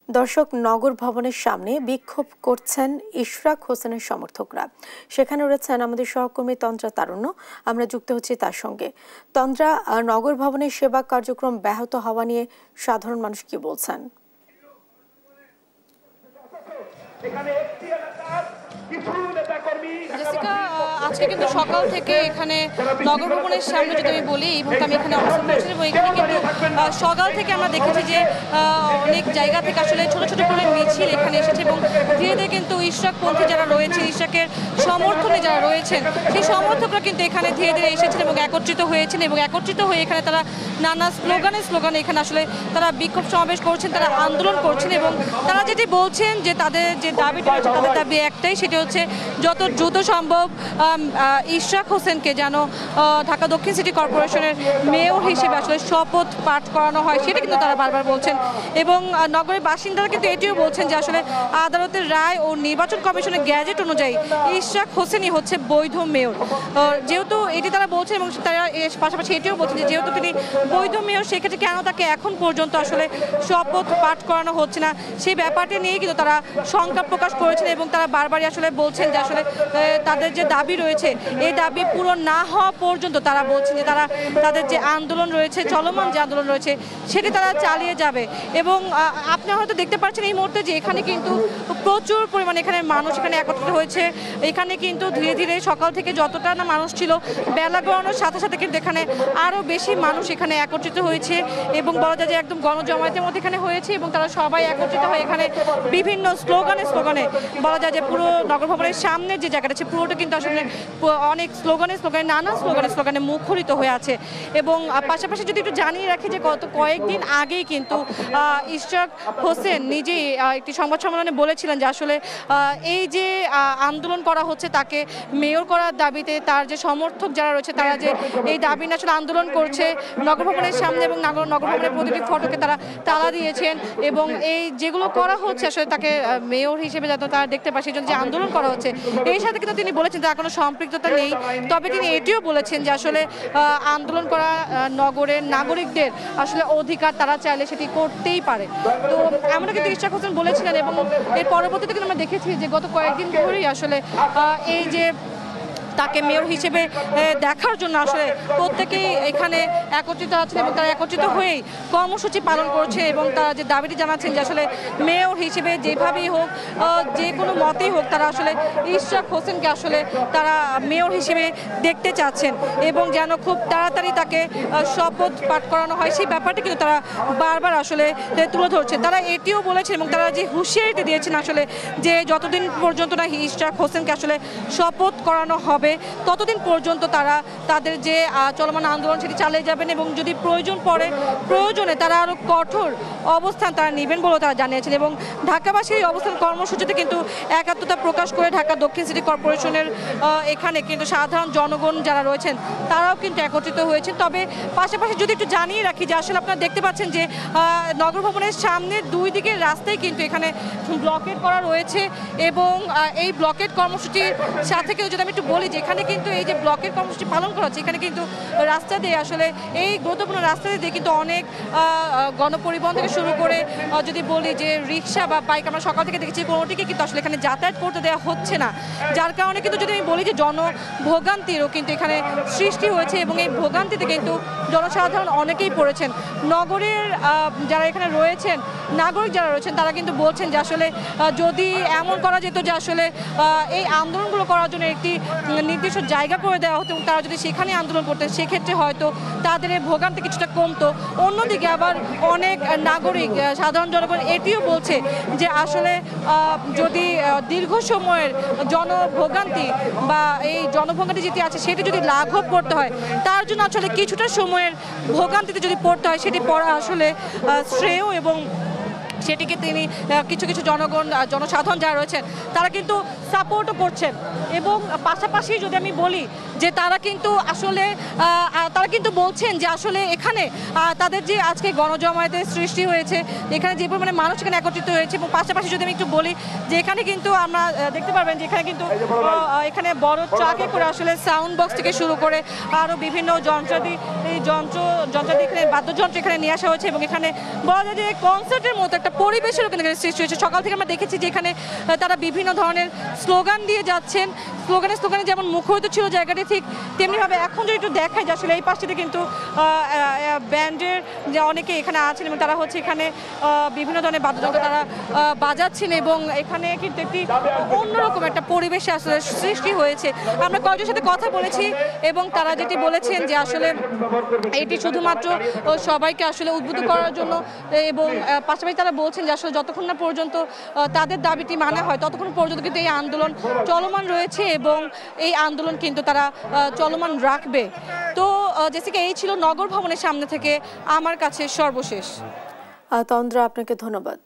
দর্শক, নগর ভবনের সামনে বিক্ষোভ করছেন ইশরাক হোসেনের সমর্থকরা। সেখানে রয়েছেন আমাদের সহকর্মী তন্দ্রা তারুণ্য। আমরা যুক্ত হচ্ছি তার সঙ্গে। তন্দ্রা, নগর ভবনের সেবা কার্যক্রম ব্যাহত হওয়া নিয়ে সাধারণ মানুষ কি বলছেন? আজকে কিন্তু সকাল থেকে এখানে নগর ভবনের সামনে যদি আমি বলি এই মুহূর্তে আমি এখানে অবস্থান করছি এবং এখানে কিন্তু সকাল থেকে আমরা দেখেছি যে অনেক জায়গা থেকে আসলে ছোট ছোট করে মিছিল এখানে এসেছে এবং ধীরে ধীরে কিন্তু ইশরাকপন্থী যারা রয়েছে, ইশরাকের সমর্থনে যারা রয়েছেন সেই সমর্থকরা কিন্তু এখানে ধীরে ধীরে এসেছেন এবং একত্রিত হয়েছেন এবং একত্রিত হয়ে এখানে তারা নানা স্লোগানে এখানে আসলে তারা বিক্ষোভ সমাবেশ করছেন, তারা আন্দোলন করছেন এবং তারা যেটি বলছেন যে তাদের যে দাবিটা রয়েছে তাদের দাবি একটাই, সেটি হচ্ছে যত দ্রুত সম্ভব ইশরাক হোসেনকে যেন ঢাকা দক্ষিণ সিটি কর্পোরেশনের মেয়র হিসেবে আসলে শপথ পাঠ করানো হয়, সেটা কিন্তু তারা বারবার বলছেন। এবং নগরের বাসিন্দারা কিন্তু এটিও বলছেন যে আসলে আদালতের রায় ও নির্বাচন কমিশনের গ্যাজেট অনুযায়ী ইশরাক হোসেনই হচ্ছে বৈধ মেয়র। যেহেতু এটি তারা বলছেন এবং তারা পাশাপাশি এটিও বলছেন যে যেহেতু তিনি বৈধ মেয়র, সেক্ষেত্রে কেন তাকে এখন পর্যন্ত আসলে শপথ পাঠ করানো হচ্ছে না, সেই ব্যাপারটি নিয়ে কিন্তু তারা শঙ্কা প্রকাশ করেছেন এবং তারা বারবারই আসলে বলছেন যে আসলে তাদের যে দাবি রয়েছে এই দাবি পূরণ না হওয়া পর্যন্ত তারা বলছেন যে তারা তাদের যে আন্দোলন রয়েছে, চলমান যে আন্দোলন রয়েছে সেটি তারা চালিয়ে যাবে। এবং আপনারা হয়তো দেখতে পাচ্ছেন এই মুহূর্তে যে এখানে কিন্তু প্রচুর পরিমাণে এখানে মানুষ এখানে একত্রিত হয়েছে। এখানে কিন্তু ধীরে ধীরে সকাল থেকে যতটা না মানুষ ছিল, বেলা গড়ানোর সাথে সাথে কিন্তু এখানে আরও বেশি মানুষ এখানে একত্রিত হয়েছে এবং বলা যায় যে একদম গণজমায়েতের মধ্যে এখানে হয়েছে এবং তারা সবাই একত্রিত হয়ে এখানে বিভিন্ন স্লোগানে বলা যায় যে পুরো নগর ভবনের সামনের যে জায়গাটা আছে পুরোটা কিন্তু আসলে অনেক নানা স্লোগানে মুখরিত হয়ে আছে। এবং পাশাপাশি যদি একটু জানিয়ে রাখি যে গত কয়েকদিন আগেই কিন্তু ইশরাক হোসেন নিজেই একটি সংবাদ সম্মেলনে বলেছিলেন যে আসলে এই যে আন্দোলন করা হচ্ছে তাকে মেয়র করার দাবিতে তার যে সমর্থক যারা রয়েছে তারা যে এই দাবি নিয়ে আসলে আন্দোলন করছে নগর ভবনের সামনে এবং নগর ভবনের প্রতিটি ফটকে তারা তালা দিয়েছেন এবং এই যেগুলো করা হচ্ছে আসলে তাকে মেয়র হিসেবে যাতে তারা দেখতে পায় সেই জন্য যে আন্দোলন করা হচ্ছে এই সাথে কিন্তু তিনি বলেছেন তার কোনো সম্পৃক্ততা নেই। তবে তিনি এটিও বলেছেন যে আসলে আন্দোলন করা নগরের নাগরিকদের আসলে অধিকার, তারা চাইলে সেটি করতেই পারে। তো এমনও কিন্তু ইশরাক হোসেন বলেছিলেন এবং এর পরবর্তীতে কিন্তু আমরা দেখেছি যে গত কয়েকদিন ধরেই আসলে এই যে তাকে মেয়র হিসেবে দেখার জন্য আসলে প্রত্যেকেই এখানে একত্রিত আছেন এবং তারা একত্রিত হয়েই কর্মসূচি পালন করছে এবং তারা যে দাবিটি জানাচ্ছেন যে আসলে মেয়র হিসেবে যেভাবেই হোক, যে কোনো মতেই হোক, তারা আসলে ইশরাক হোসেনকে আসলে তারা মেয়র হিসেবে দেখতে চাচ্ছেন এবং যেন খুব তাড়াতাড়ি তাকে শপথ পাঠ করানো হয় সেই ব্যাপারটি কিন্তু তারা বারবার আসলে তুলে ধরছেন। তারা এটিও বলেছেন এবং তারা যে হুঁশিয়ারিটি দিয়েছেন আসলে যে যতদিন পর্যন্ত না ইশরাক হোসেনকে আসলে শপথ করানো হবে ততদিন পর্যন্ত তারা তাদের যে চলমান আন্দোলন সেটি চালিয়ে যাবেন এবং যদি প্রয়োজনে তারা আরও কঠোর অবস্থান তারা নেবেন বলেও তারা জানিয়েছেন। এবং ঢাকাবাসীর এই অবস্থান কর্মসূচিতে কিন্তু একাত্মতা প্রকাশ করে ঢাকা দক্ষিণ সিটি কর্পোরেশনের এখানে কিন্তু সাধারণ জনগণ যারা রয়েছেন তারাও কিন্তু একত্রিত হয়েছেন। তবে পাশাপাশি যদি একটু জানিয়ে রাখি যে আসলে আপনারা দেখতে পাচ্ছেন যে নগর ভবনের সামনের দুই দিকের রাস্তায় কিন্তু এখানে ব্লকেট করা রয়েছে এবং এই ব্লকেট কর্মসূচির সাথে কিন্তু যদি আমি একটু বলি এখানে কিন্তু এই যে ব্লকের কর্মসূচি পালন করা হচ্ছে এখানে কিন্তু রাস্তা দিয়ে আসলে এই গুরুত্বপূর্ণ রাস্তা দিয়ে কিন্তু অনেক গণপরিবহন থেকে শুরু করে যদি বলি যে রিক্সা বা বাইক আমরা সকাল থেকে দেখেছি কোনোটিকে কিন্তু আসলে এখানে যাতায়াত করতে দেওয়া হচ্ছে না, যার কারণে কিন্তু যদি আমি বলি যে জনভোগান্তিরও কিন্তু এখানে সৃষ্টি হয়েছে এবং এই ভোগান্তিতে কিন্তু জনসাধারণ অনেকেই পড়েছেন। নগরের যারা এখানে রয়েছেন, নাগরিক যারা রয়েছেন তারা কিন্তু বলছেন যে আসলে যদি এমন করা যেত যে আসলে এই আন্দোলনগুলো করার জন্য একটি নির্দিষ্ট জায়গা করে দেওয়া হতো এবং তারা যদি সেখানে আন্দোলন করতেন সেক্ষেত্রে হয়তো তাদের এই ভোগান্তি কিছুটা কমতো। অন্যদিকে আবার অনেক নাগরিক, সাধারণ জনগণ এটিও বলছে যে আসলে যদি দীর্ঘ সময়ের জনভোগান্তি বা এই জনভোগান্তি যেটি আছে সেটি যদি লাঘব করতে হয় তার জন্য আসলে কিছুটা সময়ের ভোগান্তিতে যদি পড়তে হয় সেটি পড়া আসলে শ্রেয় এবং সেটিকে তিনি কিছু জনসাধারণ যারা রয়েছেন তারা কিন্তু সাপোর্টও করছেন। এবং পাশাপাশি যদি আমি বলি যে তারা কিন্তু আসলে তারা কিন্তু বলছেন যে আসলে এখানে তাদের যে আজকে গণজমায়েতের সৃষ্টি হয়েছে, এখানে যে পরিমাণে মানুষ এখানে একত্রিত হয়েছে, এবং পাশাপাশি যদি আমি একটু বলি যে এখানে কিন্তু আমরা দেখতে পারবেন যে এখানে কিন্তু এখানে বড় ট্রাকে করে আসলে সাউন্ড বক্স থেকে শুরু করে আরও বিভিন্ন যন্ত্রাদি এখানে বাদ্যযন্ত্র এখানে নিয়ে আসা হয়েছে, এবং এখানে বলা যায় যে কনসার্টের মতো একটা পরিবেশের এখানে সৃষ্টি হয়েছে। সকাল থেকে আমরা দেখেছি যে এখানে তারা বিভিন্ন ধরনের স্লোগান দিয়ে যাচ্ছেন, স্লোগানে যেমন মুখরিত ছিল জায়গাটি, ঠিক তেমনিভাবে এখন যদি একটু দেখায় যে আসলে এই পাশটিতে কিন্তু ব্যান্ডের যে অনেকে এখানে আছেন এবং তারা হচ্ছে এখানে বিভিন্ন ধরনের বাদ্যযন্ত্র তারা বাজাচ্ছেন, এবং এখানে কিন্তু একটি অন্যরকম একটা পরিবেশে আসলে সৃষ্টি হয়েছে। আমরা কয়েকজনের সাথে কথা বলেছি এবং তারা যেটি বলেছেন যে আসলে এটি শুধুমাত্র সবাইকে আসলে উদ্বুদ্ধ করার জন্য, এবং পাশাপাশি তারা বলছেন যে আসলে যতক্ষণ না পর্যন্ত তাদের দাবিটি মানা হয় ততক্ষণ পর্যন্ত কিন্তু এই আন্দোলন চলমান রয়েছে এবং এই আন্দোলন কিন্তু তারা চলমান রাখবে। তো জেসিকা, এই ছিল নগর ভবনের সামনে থেকে আমার কাছে সর্বশেষ। তন্দ্রা, আপনাকে ধন্যবাদ।